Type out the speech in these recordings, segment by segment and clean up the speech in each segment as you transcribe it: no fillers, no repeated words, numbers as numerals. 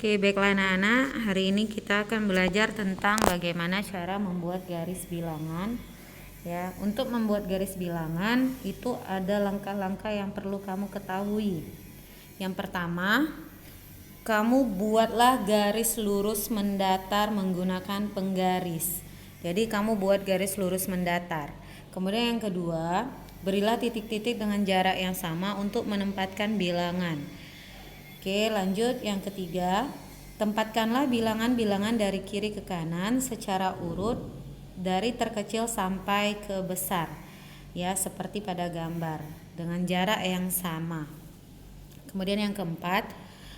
Oke, baiklah anak-anak, hari ini kita akan belajar tentang bagaimana cara membuat garis bilangan. Ya, untuk membuat garis bilangan itu ada langkah-langkah yang perlu kamu ketahui. Yang pertama, kamu buatlah garis lurus mendatar menggunakan penggaris. Jadi kamu buat garis lurus mendatar. Kemudian yang kedua, berilah titik-titik dengan jarak yang sama untuk menempatkan bilangan. Oke, lanjut yang ketiga, tempatkanlah bilangan-bilangan dari kiri ke kanan secara urut dari terkecil sampai ke besar, ya seperti pada gambar dengan jarak yang sama. Kemudian yang keempat,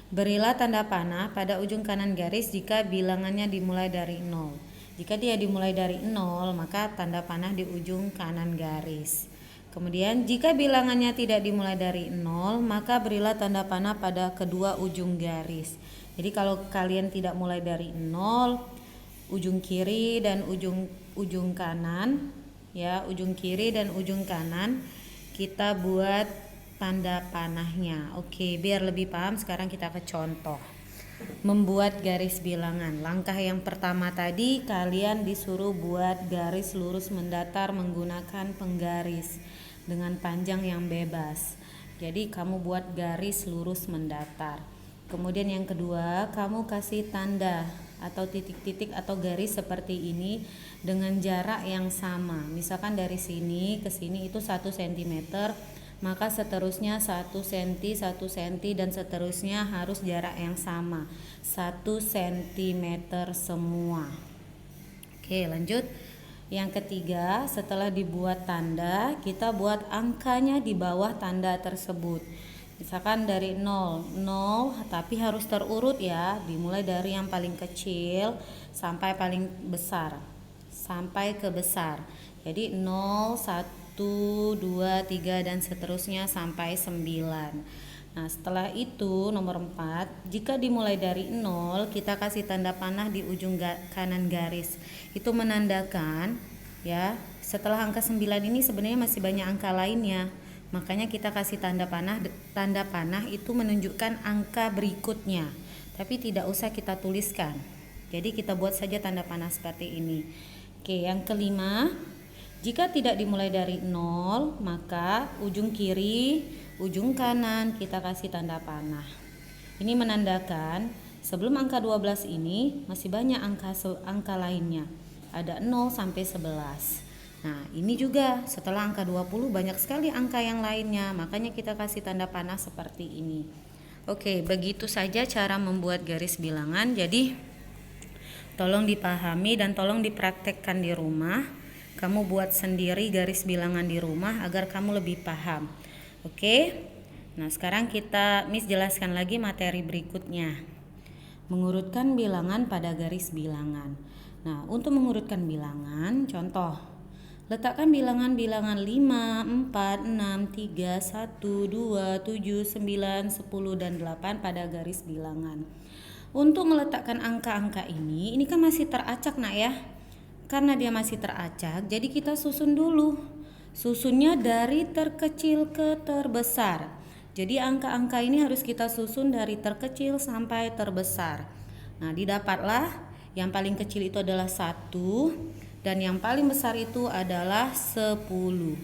berilah tanda panah pada ujung kanan garis jika bilangannya dimulai dari 0. Jika dia dimulai dari 0, maka tanda panah di ujung kanan garis. Kemudian jika bilangannya tidak dimulai dari 0, maka berilah tanda panah pada kedua ujung garis. Jadi kalau kalian tidak mulai dari 0, ujung kiri dan ujung kanan, ya, ujung kiri dan ujung kanan kita buat tanda panahnya. Oke, biar lebih paham sekarang kita ke contoh. Membuat garis bilangan. Langkah yang pertama tadi kalian disuruh buat garis lurus mendatar menggunakan penggaris dengan panjang yang bebas. Jadi kamu buat garis lurus mendatar. Kemudian yang kedua, kamu kasih tanda atau titik-titik atau garis seperti ini dengan jarak yang sama. Misalkan dari sini ke sini itu 1 cm, maka seterusnya 1 cm, 1 cm dan seterusnya harus jarak yang sama, 1 cm semua. Oke, lanjut. Yang ketiga, setelah dibuat tanda, kita buat angkanya di bawah tanda tersebut. Misalkan dari 0 tapi harus terurut ya, dimulai dari yang paling kecil sampai paling besar, sampai ke besar. Jadi 0, 1, 2, 3 dan seterusnya sampai 9. Nah, setelah itu nomor 4, jika dimulai dari 0, kita kasih tanda panah di ujung kanan garis. Itu menandakan ya, setelah angka 9 ini sebenarnya masih banyak angka lainnya. Makanya kita kasih tanda panah. Tanda panah itu menunjukkan angka berikutnya, tapi tidak usah kita tuliskan. Jadi kita buat saja tanda panah seperti ini. Oke, yang kelima, jika tidak dimulai dari 0, maka ujung kiri, ujung kanan kita kasih tanda panah. Ini menandakan sebelum angka 12 ini masih banyak angka lainnya. Ada 0 sampai 11. Nah, ini juga setelah angka 20 banyak sekali angka yang lainnya, makanya kita kasih tanda panah seperti ini. Oke, begitu saja cara membuat garis bilangan. Jadi tolong dipahami dan tolong dipraktekkan di rumah. Kamu buat sendiri garis bilangan di rumah agar kamu lebih paham. Oke. Nah, sekarang Miss jelaskan lagi materi berikutnya. Mengurutkan bilangan pada garis bilangan. Nah, untuk mengurutkan bilangan, contoh. Letakkan bilangan-bilangan 5, 4, 6, 3, 1, 2, 7, 9, 10 dan 8 pada garis bilangan. Untuk meletakkan angka-angka ini kan masih teracak nak ya. Karena dia masih teracak, jadi kita susun dulu. Susunnya dari terkecil ke terbesar. Jadi angka-angka ini harus kita susun dari terkecil sampai terbesar. Nah, didapatlah yang paling kecil itu adalah 1 dan yang paling besar itu adalah 10.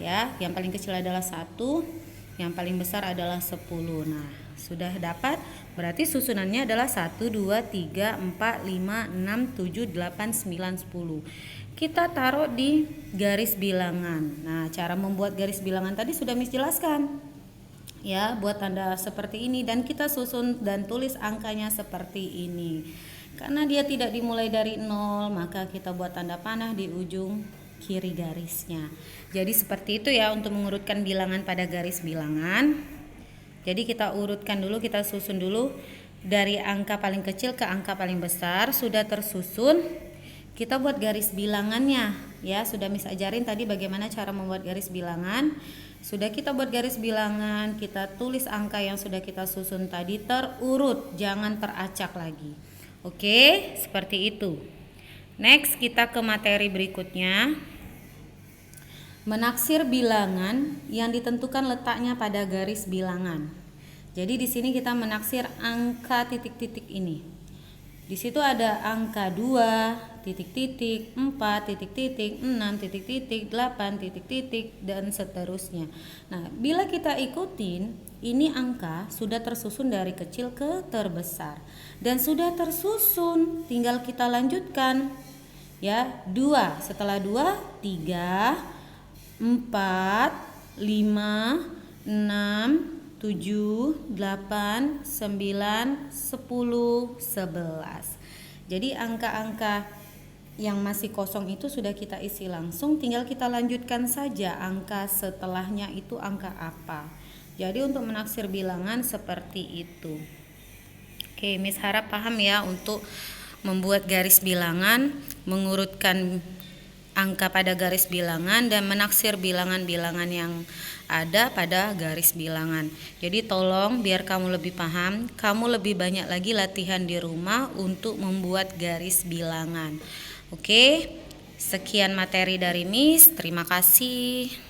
Ya, yang paling kecil adalah 1, yang paling besar adalah 10. Nah, sudah dapat, berarti susunannya adalah 1, 2, 3, 4, 5, 6, 7, 8, 9, 10. Kita taruh di garis bilangan. Nah, cara membuat garis bilangan tadi sudah Miss jelaskan. Ya, buat tanda seperti ini dan kita susun dan tulis angkanya seperti ini. Karena dia tidak dimulai dari 0, maka kita buat tanda panah di ujung kiri garisnya. Jadi seperti itu ya untuk mengurutkan bilangan pada garis bilangan. Jadi kita urutkan dulu, kita susun dulu dari angka paling kecil ke angka paling besar. Sudah tersusun, kita buat garis bilangannya. Ya, sudah Miss ajarin tadi bagaimana cara membuat garis bilangan. Sudah kita buat garis bilangan, kita tulis angka yang sudah kita susun tadi terurut, jangan teracak lagi. Oke, seperti itu. Next, kita ke materi berikutnya. Menaksir bilangan yang ditentukan letaknya pada garis bilangan. Jadi di sini kita menaksir angka titik-titik ini. Di situ ada angka 2, titik-titik, 4, titik-titik, 6, titik-titik, 8, titik-titik, dan seterusnya. Nah, bila kita ikutin, ini angka sudah tersusun dari kecil ke terbesar. Dan sudah tersusun, tinggal kita lanjutkan. Ya, 2, setelah 2, 3, 4, 5, 6, 7, 8, 9, 10, 11. Jadi angka-angka yang masih kosong itu sudah kita isi langsung, tinggal kita lanjutkan saja angka setelahnya itu angka apa. Jadi untuk menaksir bilangan seperti itu. Oke, Miss harap paham ya untuk membuat garis bilangan, mengurutkan angka pada garis bilangan dan menaksir bilangan-bilangan yang ada pada garis bilangan. Jadi tolong biar kamu lebih paham, kamu lebih banyak lagi latihan di rumah untuk membuat garis bilangan. Oke, sekian materi dari Miss. Terima kasih.